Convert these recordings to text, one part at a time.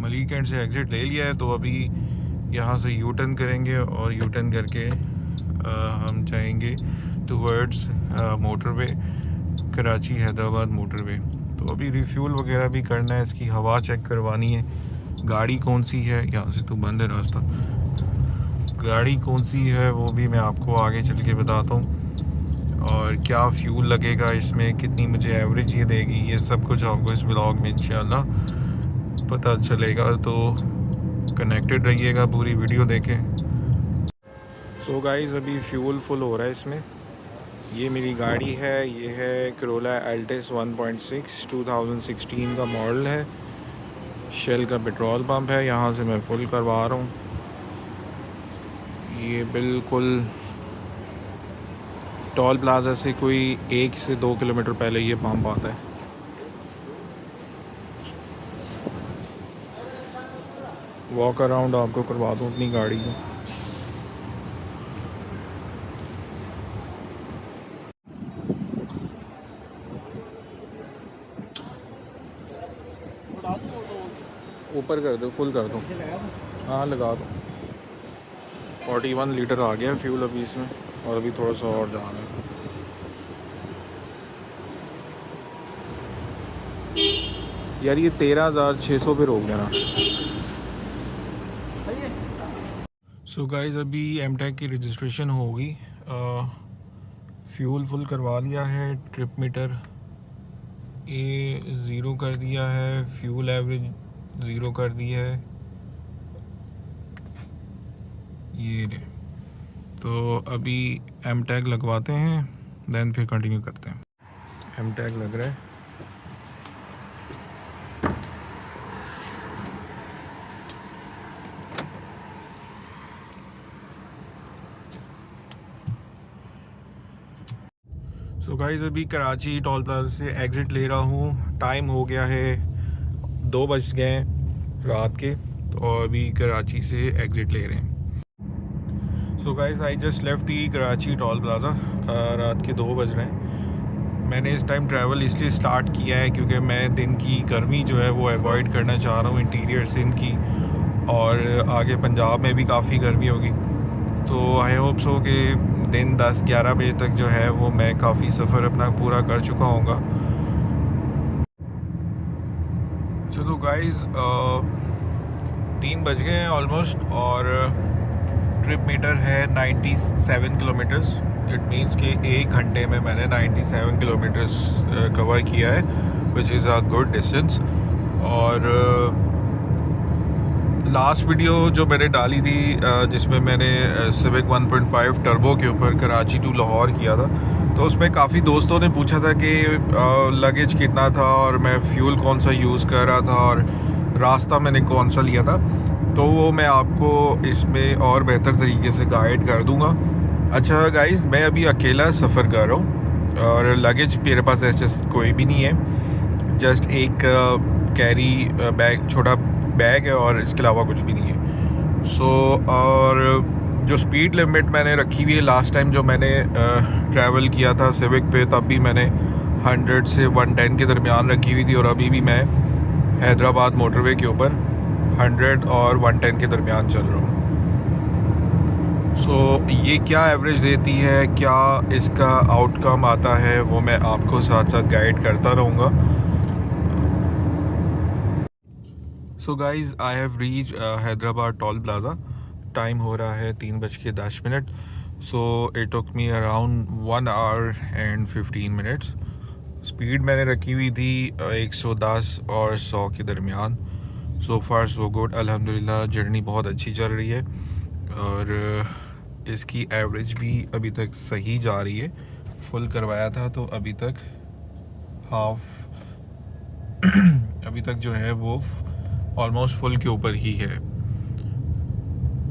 Malik and से exit ले लिया है, तो अभी यहाँ से यू टर्न करेंगे और यू टर्न करके हम जाएंगे towards motorway, Karachi Hyderabad motorway. तो अभी रिफ्यूल वगैरह भी करना है, इसकी हवा चेक करवानी है, गाड़ी कौन सी है, यहाँ से तो बंद है रास्ता, गाड़ी कौन सी है वो भी मैं आपको आगे चल के बताता हूँ, और क्या फ्यूल लगेगा इसमें, कितनी मुझे एवरेज ये देगी, ये सब कुछ आपको इस ब्लॉग में इंशाल्लाह पता चलेगा। तो कनेक्टेड रहिएगा, पूरी वीडियो देखें। सो गाइस अभी फ्यूल फुल हो रहा है इसमें। ये मेरी गाड़ी है, ये है करोला एल्टिस 1.6 2016 का मॉडल है। शेल का पेट्रोल पंप है, यहाँ से मैं फुल करवा रहा हूँ। ये बिल्कुल टोल प्लाजा से कोई 1 से 2 किलोमीटर पहले ये पंप आता है। वॉक अराउंड आपको करवा दूँ अपनी गाड़ी को। ऊपर कर दो, फुल कर दो। हाँ लगा दो। 41 लीटर आ गया फ्यूल अभी इसमें, और अभी थोड़ा सा और जाना है। यार ये 13,600 पे रोक गया ना। सो गाइस अभी एमटेक की रजिस्ट्रेशन हो गई, फ्यूल फुल करवा लिया है, ट्रिप मीटर ए 0 कर दिया है, फ्यूल एवरेज 0 कर दिया है ये रे। तो अभी एम टैग लगवाते हैं, देन फिर कंटिन्यू करते हैं। एम टैग लग रहा है। सो गाइस अभी कराची टोल प्लाजा से एग्ज़िट ले रहा हूँ। टाइम हो गया है 2 बज गए रात के, तो अभी कराची से एग्ज़िट ले रहे हैं। So guys I just left the Karachi toll plaza, रात के 2 बज रहे हैं। मैंने इस टाइम ट्रैवल इसलिए स्टार्ट किया है क्योंकि मैं दिन की गर्मी जो है वो अवॉइड करना चाह रहा हूँ, इंटीरियर सिंध की, और आगे पंजाब में भी काफ़ी गर्मी होगी। तो आई होप सो कि दिन 10-11 बजे तक जो है वो मैं काफ़ी सफ़र अपना पूरा कर चुका होऊंगा। चलो गाइस 3 बज गए हैं ऑलमोस्ट, और ट्रिप मीटर है 97 किलोमीटर्स। इट मीन्स कि 1 घंटे में मैंने 97 किलोमीटर्स कवर किया है, which is a good distance. और लास्ट वीडियो जो मैंने डाली थी जिसमें मैंने सिविक 1.5 टर्बो के ऊपर कराची टू लाहौर किया था, तो उसमें काफ़ी दोस्तों ने पूछा था कि लगेज कितना था और मैं फ्यूल कौन सा यूज़ कर रहा था और रास्ता मैंने कौन सा लिया था। तो वो मैं आपको इसमें और बेहतर तरीके से गाइड कर दूंगा। अच्छा गाइस मैं अभी अकेला सफ़र कर रहा हूँ और लगेज मेरे पास ऐसे कोई भी नहीं है, जस्ट एक कैरी बैग, छोटा बैग है, और इसके अलावा कुछ भी नहीं है। सो और जो स्पीड लिमिट मैंने रखी हुई है, लास्ट टाइम जो मैंने ट्रैवल किया था सिविक पे, तब भी मैंने 100 से 110 के दरमियान रखी हुई थी, और अभी भी मैं हैदराबाद मोटरवे के ऊपर 100 और 110 के दरमियान चल रहा हूँ। सो ये क्या एवरेज देती है, क्या इसका आउटकम आता है, वो मैं आपको साथ साथ गाइड करता रहूँगा। So guys I have reach Hyderabad toll plaza. Time हो रहा है 3:10। So it took me around 1 our and 15 minutes. Speed मैंने रखी हुई थी 110 और 100 के दरमियान। सो फार सो गुड, अल्हम्दुलिल्लाह जर्नी बहुत अच्छी चल रही है, और इसकी एवरेज भी अभी तक सही जा रही है। फुल करवाया था तो अभी तक अभी तक जो है वो ऑलमोस्ट फुल के ऊपर ही है।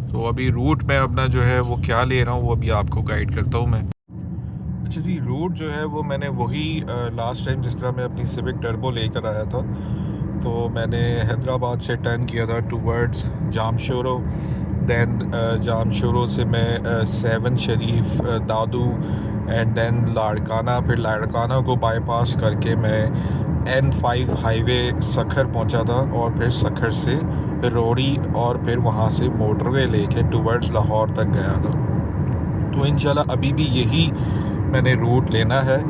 तो अभी रूट में अपना जो है वो क्या ले रहा हूँ वो अभी आपको गाइड करता हूँ मैं। अच्छा जी, रूट जो है वो मैंने वही लास्ट टाइम जिस तरह मैं अपनी सिविक टर्बो लेकर आया था, तो मैंने हैदराबाद से टर्न किया था टूवर्ड्स जामशोरो, दैन जामशोरो से मैं 7 शरीफ, दादू एंड देन लाड़काना, फिर लाड़काना को बाईपास करके मैं N5 हाईवे सखर पहुंचा था, और फिर सखर से रोड़ी और फिर वहाँ से मोटरवे लेके टुवर्ड्स लाहौर तक गया था। तो इंशाल्लाह अभी भी यही मैंने रूट लेना है,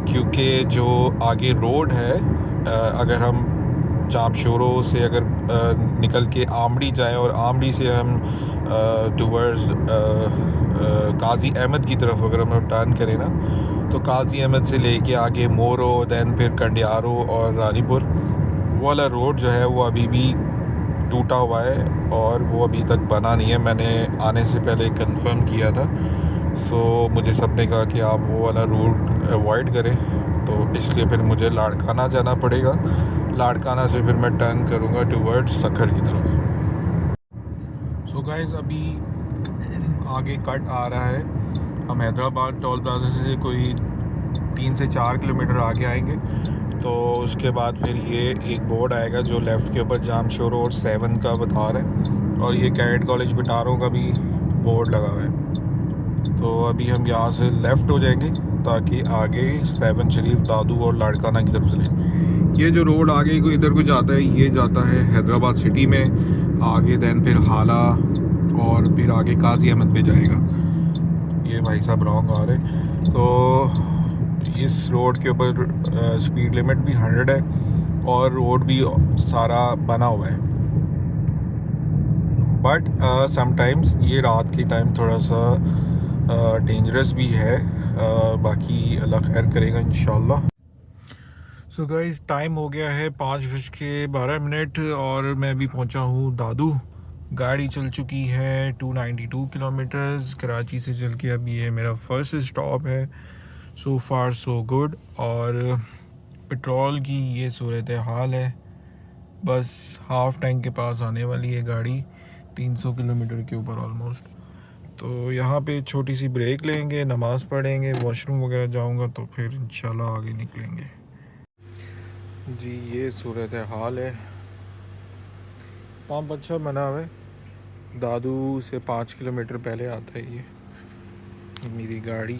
क्योंकि जो आगे रोड है, अगर हम जामशोरो से अगर निकल के आमड़ी जाएं और आमड़ी से हम टुवर्ड्स काजी अहमद की तरफ अगर हम टर्न करें ना, तो काजी अहमद से लेके आगे मोरो, दैन फिर कंडियारो और रानीपुर, वो वाला रोड जो है वो अभी भी टूटा हुआ है और वो अभी तक बना नहीं है। मैंने आने से पहले कंफर्म किया था, सो मुझे सब ने कहा कि आप वो वाला रूट अवॉइड करें, तो इसलिए फिर मुझे लाड़काना जाना पड़ेगा। लाड़काना से फिर मैं टर्न करूँगा टुवर्ड्स सखर की तरफ। सो गाइस अभी आगे कट आ रहा है, हम हैदराबाद टोल प्लाजा से कोई 3 से 4 किलोमीटर आगे आएंगे, तो उसके बाद फिर ये एक बोर्ड आएगा जो लेफ़्ट के ऊपर जामशोरो और 7 का बता रहा है, और ये कैडेट कॉलेज बिटारों का भी बोर्ड लगा हुआ है। तो अभी हम यहाँ से लेफ़्ट हो जाएंगे ताकि आगे 7 शरीफ, दादू और लाड़काना की तरफ चलें। ये जो रोड आगे को इधर को जाता है, ये जाता है हैदराबाद सिटी में आगे, दैन फिर हाला और फिर आगे काजी अहमद पे जाएगा। ये भाई साहब रॉन्ग आ रहे। तो इस रोड के ऊपर स्पीड लिमिट भी 100 है और रोड भी सारा बना हुआ है, बट समटाइम्स ये रात के टाइम थोड़ा सा डेंजरस भी है। बाकी अल्लाह खैर करेगा इंशाल्लाह। सो गाइस टाइम हो गया है 5:12 और मैं अभी पहुंचा हूँ दादू। गाड़ी चल चुकी है 292 किलोमीटर्स कराची से चल के। अब ये मेरा फर्स्ट स्टॉप है। सो फार सो गुड। और पेट्रोल की ये सूरत हाल है, बस हाफ टैंक के पास आने वाली है गाड़ी, 300 किलोमीटर के ऊपर ऑलमोस्ट। तो यहाँ पे छोटी सी ब्रेक लेंगे, नमाज़ पढ़ेंगे, वॉशरूम वगैरह जाऊँगा, तो फिर इंशाल्लाह आगे निकलेंगे। जी ये सूरत हाल है। पंप अच्छा बना हुआ है, दादू से 5 किलोमीटर पहले आता है ये मेरी गाड़ी।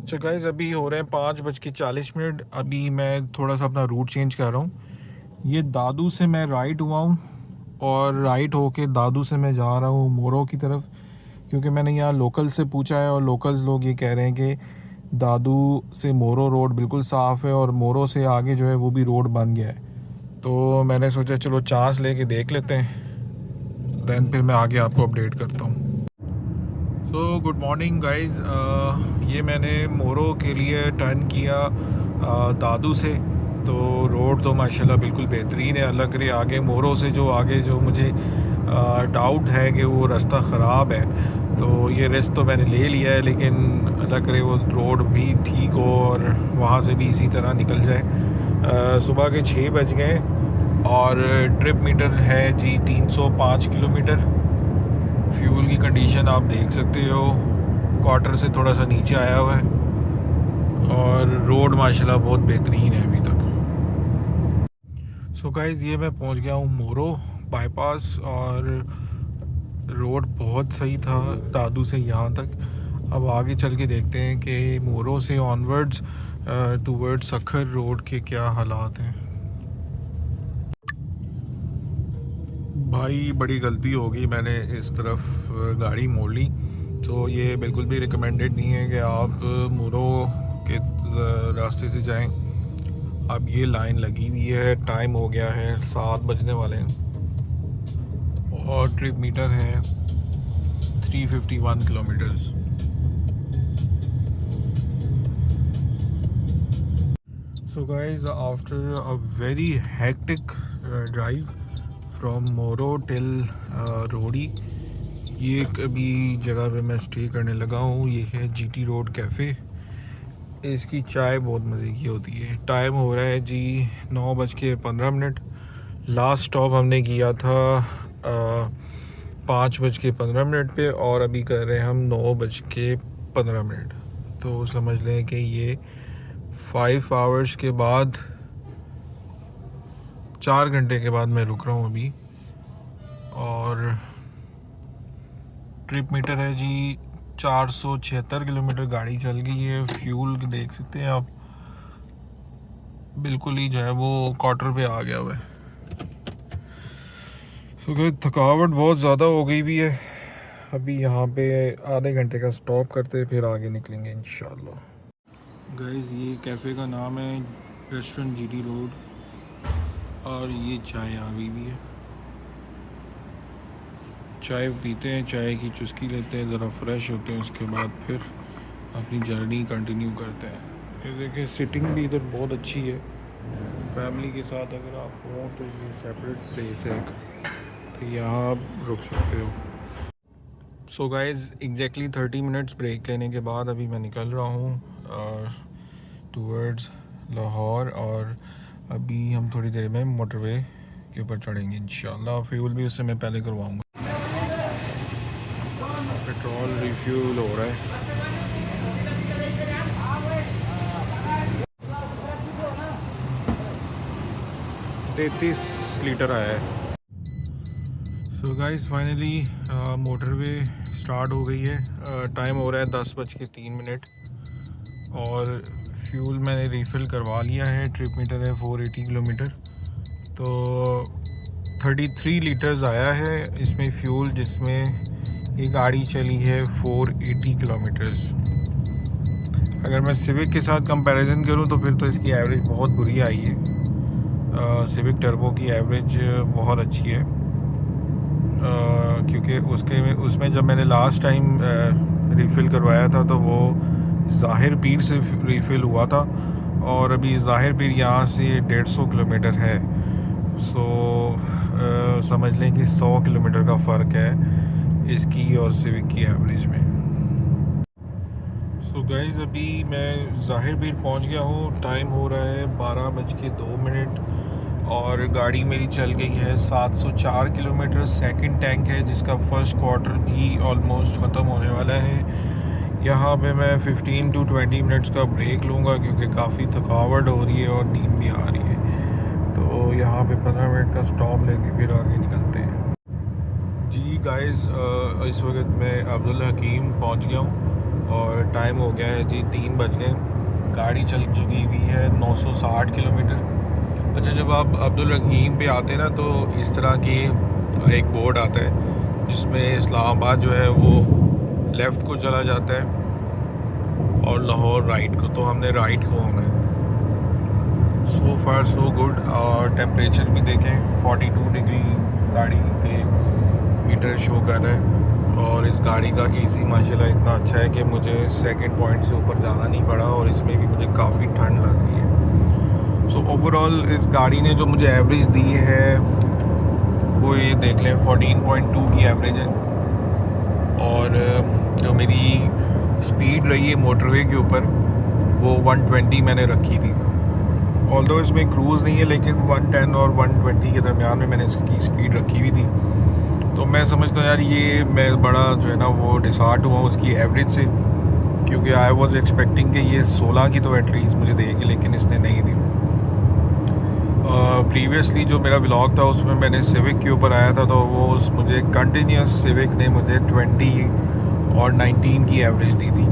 अच्छा गाइस अभी हो रहे हैं 5:40। अभी मैं थोड़ा सा अपना रूट चेंज कर रहा हूँ। ये दादू से मैं राइट हुआ हूँ और राइट होके दादू से मैं जा रहा हूँ मोरो की तरफ, क्योंकि मैंने यहाँ लोकल से पूछा है और लोकल्स लोग ये कह रहे हैं कि दादू से मोरो रोड बिल्कुल साफ़ है और मोरो से आगे जो है वो भी रोड बन गया है। तो मैंने सोचा चलो चांस लेके देख लेते हैं, दैन फिर मैं आगे आपको अपडेट करता हूँ। तो गुड मॉर्निंग गाइस, ये मैंने मोरो के लिए टर्न किया दादू से। तो रोड तो माशाल्लाह बिल्कुल बेहतरीन है। अल्लाह करे आगे मोरो से जो आगे जो मुझे डाउट है कि वो रास्ता ख़राब है, तो ये रिस्क तो मैंने ले लिया है, लेकिन अल्लाह करे वो रोड भी ठीक हो और वहाँ से भी इसी तरह निकल जाए। सुबह के 6 बज गए और ट्रिप मीटर है जी 305 किलोमीटर। फ्यूल की कंडीशन आप देख सकते हो, क्वार्टर से थोड़ा सा नीचे आया हुआ है और रोड माशाल्लाह बहुत बेहतरीन है अभी तक। सो गाइस ये मैं पहुंच गया हूँ मोरो बाईपास और रोड बहुत सही था दादू से यहाँ तक। अब आगे चल के देखते हैं कि मोरो से ऑनवर्ड्स टूवर्ड्स सखर रोड के क्या हालात हैं। भाई बड़ी गलती हो गई, मैंने इस तरफ गाड़ी मोड़ ली। तो ये बिल्कुल भी रिकमेंडेड नहीं है कि आप मोरो के रास्ते से जाएं। अब ये लाइन लगी हुई है, टाइम हो गया है 7 बजने वाले हैं और ट्रिप मीटर है 351 kilometres. So guys after a very hectic drive from मोरो टिल रोडी, ये अभी जगह पे मैं स्टे करने लगा हूँ। ये है जीटी रोड कैफ़े। इसकी चाय बहुत मज़े की होती है। टाइम हो रहा है जी 9:15। लास्ट स्टॉप हमने किया था 5:15 पे और अभी कर रहे हैं हम 9:15। तो समझ लें कि ये 5 आवर्स के बाद, 4 घंटे के बाद मैं रुक रहा हूँ अभी। और ट्रिप मीटर है जी 476 किलोमीटर गाड़ी चल गई है। फ्यूल देख सकते हैं आप बिल्कुल ही जो है वो क्वार्टर पे आ गया हुआ है। सो गाइस थकावट बहुत ज़्यादा हो गई भी है। अभी यहाँ पे आधे घंटे का स्टॉप करते फिर आगे निकलेंगे इंशाल्लाह। गाइस ये कैफ़े का नाम है रेस्टोरेंट जीटी रोड और ये चाय आ गई भी है। चाय पीते हैं, चाय की चुस्की लेते हैं, ज़रा फ्रेश होते हैं, उसके बाद फिर अपनी जर्नी कंटिन्यू करते हैं। ये देखिए सिटिंग भी इधर बहुत अच्छी है। फैमिली के साथ अगर आप हो तो ये सेपरेट प्लेस है एक, तो यहाँ आप रुक सकते हो। So guys exactly 30 minutes break लेने के बाद अभी मैं निकल रहा हूँ टूवर्ड्स लाहौर, और अभी हम थोड़ी देर में मोटरवे के ऊपर चढ़ेंगे इंशाल्लाह। फ्यूल भी उससे मैं पहले करवाऊँगा। पेट्रोल रिफ्यूल हो रहा है। 33 लीटर आया है। So guys finally motorway start हो गई है। टाइम हो रहा है 10:03 और फ्यूल मैंने रिफ़िल करवा लिया है। ट्रिप मीटर है 480 किलोमीटर, तो 33 लीटर्स आया है इसमें फ्यूल, जिसमें ये गाड़ी चली है 480 किलोमीटर्स। अगर मैं सिविक के साथ कंपैरिजन करूं तो फिर तो इसकी एवरेज बहुत बुरी आई है। सिविक टर्बो की एवरेज बहुत अच्छी है, क्योंकि उसमें जब मैंने लास्ट टाइम रिफ़िल करवाया था तो वो ज़ाहिर पीर से रिफ़िल हुआ था, और अभी ज़ाहिर पीर यहाँ से 150 किलोमीटर है। सो समझ लें कि 100 किलोमीटर का फ़र्क है इसकी और सिविक की एवरेज में। सो गाइज़ अभी मैं ज़ाहिर पीर पहुँच गया हूँ। टाइम हो रहा है 12:02 और गाड़ी मेरी चल गई है 704 किलोमीटर। सेकंड टैंक है जिसका फर्स्ट क्वार्टर भी ऑलमोस्ट ख़त्म होने वाला है। यहाँ पे मैं 15 to 20 मिनट्स का ब्रेक लूँगा क्योंकि काफ़ी थकावट हो रही है और नींद भी आ रही है। तो यहाँ पे 15 मिनट का स्टॉप लेके फिर आगे निकलते हैं। जी गाइज़ इस वक्त मैं अब्दुल हकीम पहुँच गया हूँ और टाइम हो गया है जी 3 बज गए। गाड़ी चल चुकी हुई है 960 किलोमीटर। अच्छा, जब आप अब्दुल हकीम पे आते हैं ना तो इस तरह की एक बोर्ड आता है जिसमें इस्लामाबाद जो है वो लेफ़्ट को चला जाता है और लाहौर राइट को, तो हमने राइट को होना है। सो फार सो गुड। और टेम्परेचर भी देखें 42 डिग्री गाड़ी के मीटर शो कर रहा है, और इस गाड़ी का एसी माशाल्लाह इतना अच्छा है कि मुझे सेकंड पॉइंट से ऊपर जाना नहीं पड़ा, और इसमें भी मुझे काफ़ी ठंड लग रही है। सो ओवरऑल इस गाड़ी ने जो मुझे एवरेज दी है वो ये देख लें 14.2 की एवरेज है, और जो मेरी स्पीड रही है मोटरवे के ऊपर वो 120 मैंने रखी थी। ऑल्दो इसमें क्रूज़ नहीं है लेकिन 110 और 120 के दरमियान में मैंने इसकी स्पीड रखी हुई थी। तो मैं समझता हूँ यार ये मैं बड़ा जो है ना वो डिसहार्ट हुआ उसकी एवरेज से, क्योंकि आई वॉज एक्सपेक्टिंग कि ये 16 की तो एटलीस्ट मुझे देगी, लेकिन इसने नहीं दी। प्रीवियसली जो मेरा व्लॉग था उसमें मैंने सिविक के ऊपर आया था, तो वो मुझे कंटिन्यूस सिविक ने मुझे 20 और 19 की एवरेज दी थी।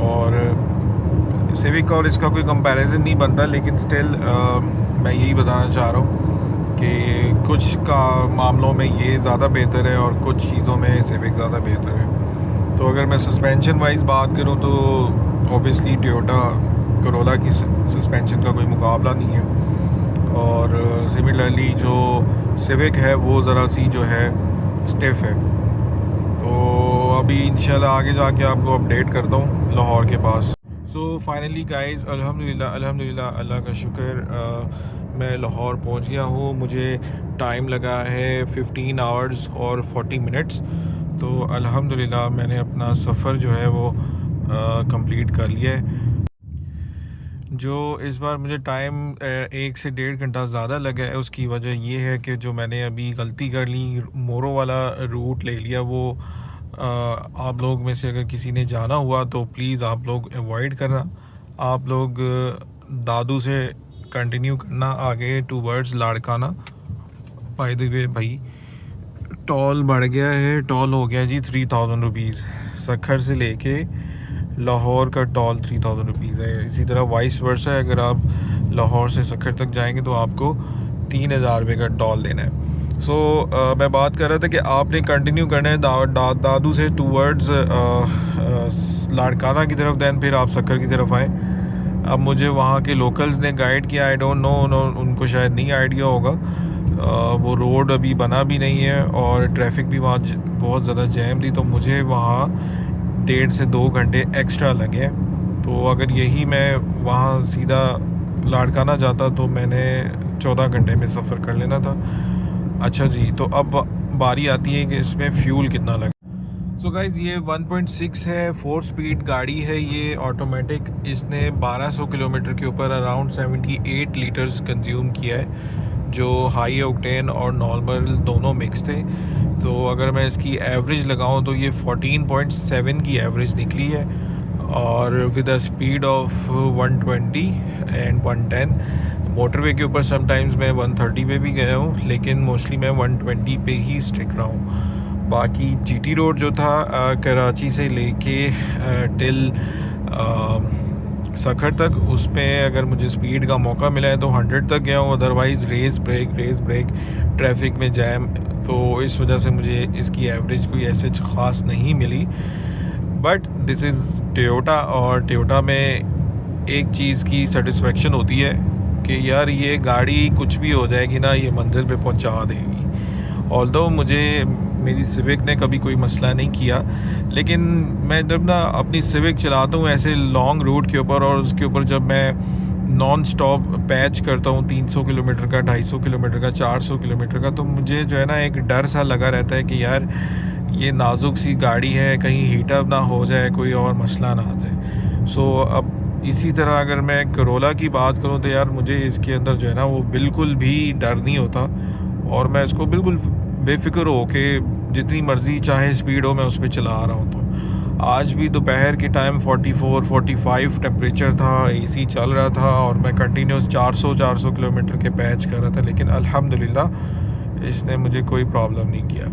और सिविक और इसका कोई कंपैरिजन नहीं बनता, लेकिन स्टिल मैं यही बताना चाह रहा हूँ कि कुछ का मामलों में ये ज़्यादा बेहतर है और कुछ चीज़ों में सिविक ज़्यादा बेहतर है। तो अगर मैं सस्पेंशन वाइज बात करूँ तो ऑब्वियसली टोयोटा करोला की सस्पेंशन का कोई मुकाबला नहीं है, और सिमिलरली जो सिविक है वो ज़रा सी जो है स्टिफ है। तो अभी इंशाल्लाह आगे जाके आपको अपडेट करता हूँ लाहौर के पास। सो फाइनली गाइस अल्हम्दुलिल्लाह अल्लाह का शुक्र, मैं लाहौर पहुँच गया हूँ। मुझे टाइम लगा है 15 आवर्स और 40 मिनट्स। तो अल्हम्दुलिल्लाह मैंने अपना सफ़र जो है वो कंप्लीट कर लिया है। जो इस बार मुझे टाइम 1 से 1.5 घंटा ज़्यादा लगा है उसकी वजह ये है कि जो मैंने अभी गलती कर ली, मोरो वाला रूट ले लिया, वो आप लोग में से अगर किसी ने जाना हुआ तो प्लीज़ आप लोग अवॉइड करना। आप लोग दादू से कंटिन्यू करना आगे towards Larkana. By the way भाई टोल बढ़ गया है, टोल हो गया जी 3000 रुपीज़ सखर से लेके लाहौर का टोल 3000 रुपीज़ है। इसी तरह वाइस वर्सा है, अगर आप लाहौर से सक्खर तक जाएंगे तो आपको 3000 रुपये का टोल देना है। मैं बात कर रहा था कि आपने कंटिन्यू करना है दादू से टूवर्ड्स लाड़काना की तरफ, दैन फिर आप सक्खर की तरफ आएँ। अब मुझे वहाँ के लोकल्स ने गाइड किया, आई डोंट नो, उनको शायद नहीं आइडिया होगा। वो रोड अभी बना भी नहीं है और ट्रैफिक भी वहाँ बहुत ज़्यादा जैम थी, तो मुझे वहाँ 1.5 से 2 घंटे एक्स्ट्रा लगे। तो अगर यही मैं वहाँ सीधा लाड़काना जाता तो मैंने 14 घंटे में सफ़र कर लेना था। अच्छा जी, तो अब बारी आती है कि इसमें फ्यूल कितना लगे। सो गाइज़, ये 1.6 है, 4 स्पीड गाड़ी है ये ऑटोमेटिक। इसने 1200 किलोमीटर के ऊपर अराउंड 78 लीटर्स कंज्यूम किया है, जो हाई ऑक्टेन और नॉर्मल दोनों मिक्स थे। तो अगर मैं इसकी एवरेज लगाऊं तो ये 14.7 की एवरेज निकली है, और with a speed of 120 and 110। Motorway के ऊपर समटाइम्स मैं 130 पे भी गया हूँ, लेकिन मोस्टली मैं 120 पे ही स्टिक रहा हूँ। बाकी जीटी रोड जो था कराची से लेके टिल सक्खर तक, उस पर अगर मुझे स्पीड का मौका मिला है तो 100 तक गया हूँ। अदरवाइज़ रेस ब्रेक ट्रैफिक में जैम, तो इस वजह से मुझे इसकी एवरेज कोई ऐसे ख़ास नहीं मिली। बट दिस इज़ टोयोटा, और टोयोटा में एक चीज़ की सेटिस्फेक्शन होती है कि यार ये गाड़ी कुछ भी हो जाएगी ना, ये मंजिल पे पहुंचा देगी। ऑल्दो मुझे मेरी सिविक ने कभी कोई मसला नहीं किया, लेकिन मैं जब ना अपनी सिविक चलाता हूँ ऐसे लॉन्ग रूट के ऊपर, और उसके ऊपर जब मैं नॉन स्टॉप पैच करता हूँ 300 किलोमीटर का, 250 किलोमीटर का, 400 किलोमीटर का, तो मुझे जो है ना एक डर सा लगा रहता है कि यार ये नाजुक सी गाड़ी है, कहीं हीटअप ना हो जाए, कोई और मसला ना आ जाए। अब इसी तरह अगर मैं करोला की बात करूं तो यार मुझे इसके अंदर जो है ना वो बिल्कुल भी डर नहीं होता, और मैं इसको बिल्कुल बेफिक्र हो के जितनी मर्ज़ी चाहे स्पीड हो मैं उस पर चला रहा होता हूँ। आज भी दोपहर के टाइम 44-45 टेम्परेचर था, एसी चल रहा था, और मैं कंटिन्यूस 400 किलोमीटर के पैच कर रहा था, लेकिन अल्हम्दुलिल्लाह इसने मुझे कोई प्रॉब्लम नहीं किया।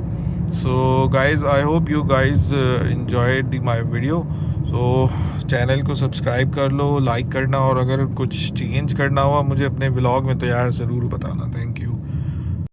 So guys, I hope you guys enjoyed my video. So channel को सब्सक्राइब कर लो, लाइक करना, और अगर कुछ चेंज करना हुआ मुझे अपने व्लॉग में तो यार ज़रूर बताना। Thank you.